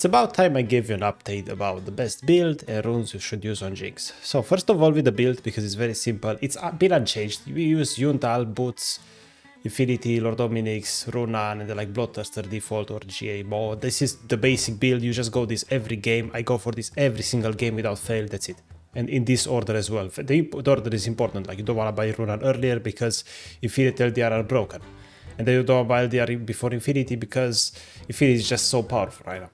It's about time I gave you an update about the best build and runes you should use on JINX. So first of all with the build, because it's very simple, it's been unchanged. We use Yuntal, Boots, Infinity, Lord Dominic's, Runan, and then like Bloodthirster default or GA mode. This is the basic build, you just go this every game. I go for this every single game without fail, that's it. And in this order as well. The order is important, like you don't want to buy Runan earlier because Infinity LDR are broken. And then you don't buy LDR before Infinity because Infinity is just so powerful right now.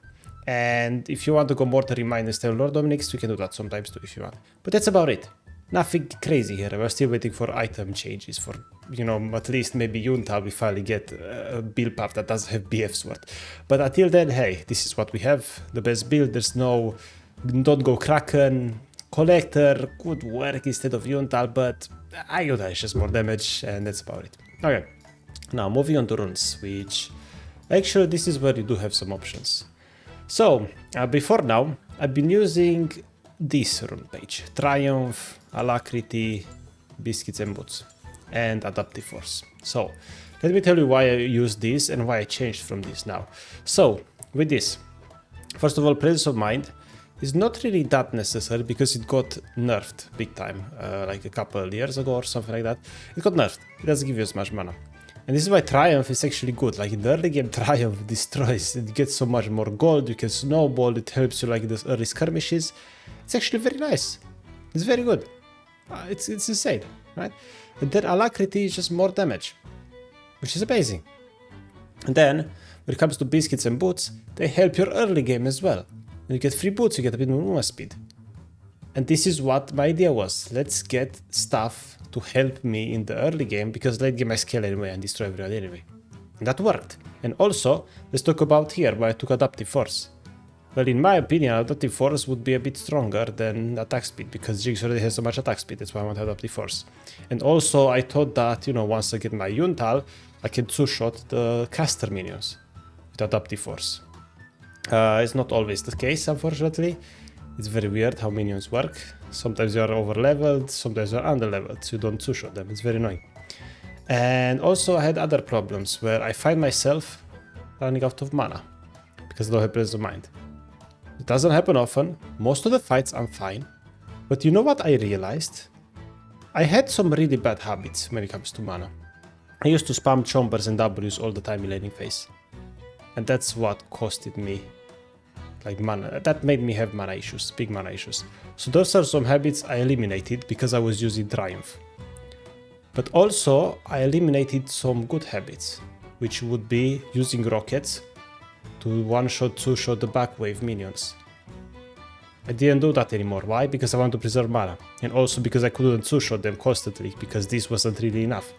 And if you want to go more to Remind instead of Lord Dominic's, you can do that sometimes too if you want. But that's about it. Nothing crazy here. We're still waiting for item changes for, you know, at least maybe Yuntal we finally get a build path that doesn't have BF sword. But until then, hey, this is what we have. The best build. There's no, don't go Kraken, Collector, could work instead of Yuntal, but Yuntal is just more damage and that's about it. Okay, now moving on to runes, which actually this is where you do have some options. So, before now, I've been using this rune page, Triumph, Alacrity, Biscuits and Boots, and Adaptive Force. So, let me tell you why I use this and why I changed from this now. So, with this, first of all, Presence of Mind is not really that necessary because it got nerfed big time, like a couple years ago or something like that. It got nerfed, it doesn't give you as much mana. And this is why Triumph is actually good. Like in the early game, Triumph destroys. It gets so much more gold. You can snowball. It helps you like in the early skirmishes. It's actually very nice. It's very good. It's insane, right? And then Alacrity is just more damage, which is amazing. And then when it comes to Biscuits and Boots, they help your early game as well. When you get free boots, you get a bit more movement speed. And this is what my idea was. Let's get stuff to help me in the early game, because late game I scale anyway and destroy everybody anyway. And that worked. And also, let's talk about here why I took Adaptive Force. Well, in my opinion, Adaptive Force would be a bit stronger than attack speed, because JINX already has so much attack speed, that's why I want Adaptive Force. And also, I thought that, you know, once I get my Yuntal, I can two-shot the caster minions with Adaptive Force. It's not always the case, unfortunately. It's very weird how minions work. Sometimes you are over-leveled, sometimes you are under-leveled, so you don't two-shot them. It's very annoying. And also I had other problems where I find myself running out of mana because I don't have Presence of Mind. It doesn't happen often. Most of the fights I'm fine. But you know what I realized? I had some really bad habits when it comes to mana. I used to spam chompers and W's all the time in laning phase. And that's what costed me like mana. That made me have mana issues, big mana issues. So those are some habits I eliminated because I was using Triumph. But also I eliminated some good habits, which would be using rockets to one-shot, two-shot the back wave minions. I didn't do that anymore. Why? Because I want to preserve mana. And also because I couldn't two-shot them constantly, because this wasn't really enough.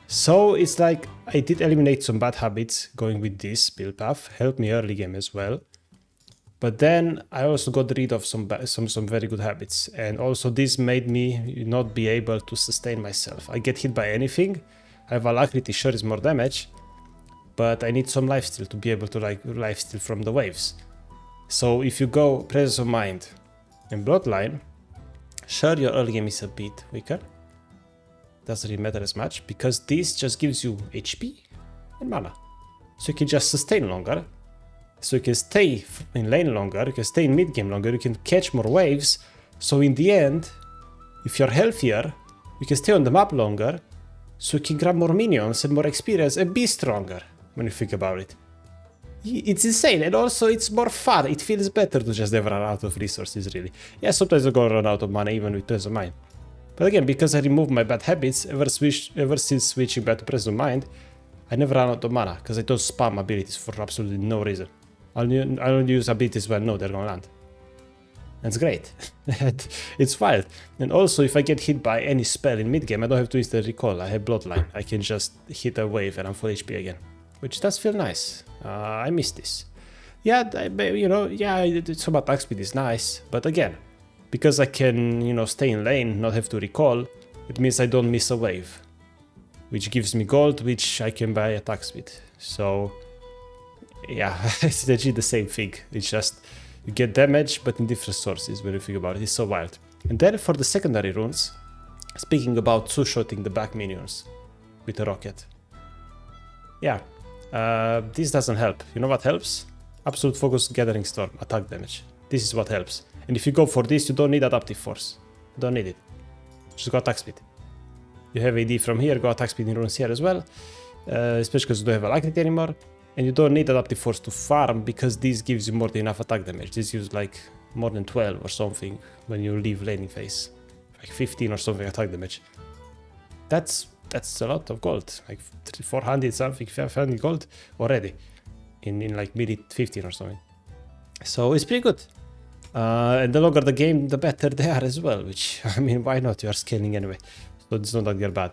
So it's like I did eliminate some bad habits going with this build path, helped me early game as well. But then I also got rid of some very good habits, and also this made me not be able to sustain myself. I get hit by anything, I have Alacrity, sure is more damage, but I need some lifesteal to be able to like lifesteal from the waves. So if you go Presence of Mind and Bloodline, sure your early game is a bit weaker. Doesn't really matter as much, because this just gives you HP and mana. So you can just sustain longer. So you can stay in lane longer, you can stay in mid game longer, you can catch more waves. So in the end, if you're healthier, you can stay on the map longer. So you can grab more minions and more experience and be stronger when you think about it. It's insane, and also it's more fun. It feels better to just never run out of resources, really. Yeah, sometimes I go run out of mana even with Presence of Mind. But again, because I removed my bad habits, ever since switching back to Presence of Mind, I never ran out of mana, because I don't spam abilities for absolutely no reason. I only use abilities when I know they're gonna land. That's great. It's wild. And also, if I get hit by any spell in mid-game, I don't have to use the recall. I have Bloodline. I can just hit a wave and I'm full HP again. Which does feel nice. I miss this. Yeah, you know, yeah, some attack speed is nice, but again, because I can, you know, stay in lane, not have to recall, it means I don't miss a wave, which gives me gold, which I can buy attack speed. So, yeah, it's legit the same thing. It's just you get damage, but in different sources when you think about it. It's so wild. And then for the secondary runes, speaking about two-shotting the back minions with a rocket. Yeah, this doesn't help. You know what helps? Absolute focus, gathering storm, attack damage. This is what helps. And if you go for this, you don't need adaptive force. You don't need it. Just go attack speed. You have AD from here, go attack speed in runes here as well. Especially because you don't have alacrity anymore. And you don't need adaptive force to farm because this gives you more than enough attack damage. This gives like more than 12 or something when you leave laning phase. Like 15 or something attack damage. That's a lot of gold. Like 400 something, 500 gold already. In like mid 15 or something. So it's pretty good. And the longer the game, the better they are as well. Which, I mean, why not? You are scaling anyway. So it's not that they're bad.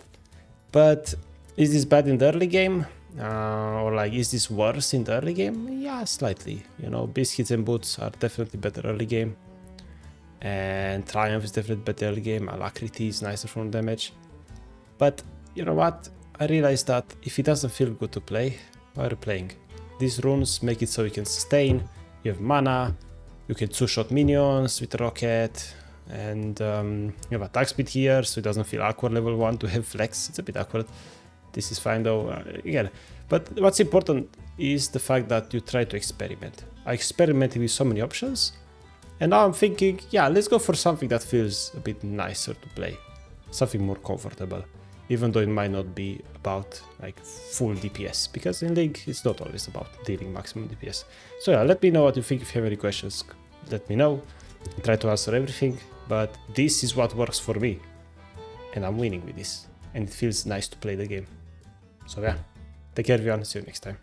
But is this bad in the early game? Or like, is this worse in the early game? Yeah, slightly. You know, biscuits and boots are definitely better early game. And Triumph is definitely better early game. Alacrity is nicer from damage. But you know what? I realized that if it doesn't feel good to play, why are you playing? These runes make it so you can sustain. You have mana. You can two-shot minions with rocket. And you have attack speed here, so it doesn't feel awkward level 1 to have flex. It's a bit awkward. This is fine though, again. But what's important is the fact that you try to experiment. I experimented with so many options, and now I'm thinking, yeah, let's go for something that feels a bit nicer to play. Something more comfortable, even though it might not be about like full DPS, because in League it's not always about dealing maximum DPS. So yeah, let me know what you think. If you have any questions, let me know. I try to answer everything, but this is what works for me, and I'm winning with this, and it feels nice to play the game. So yeah, take care everyone, see you next time.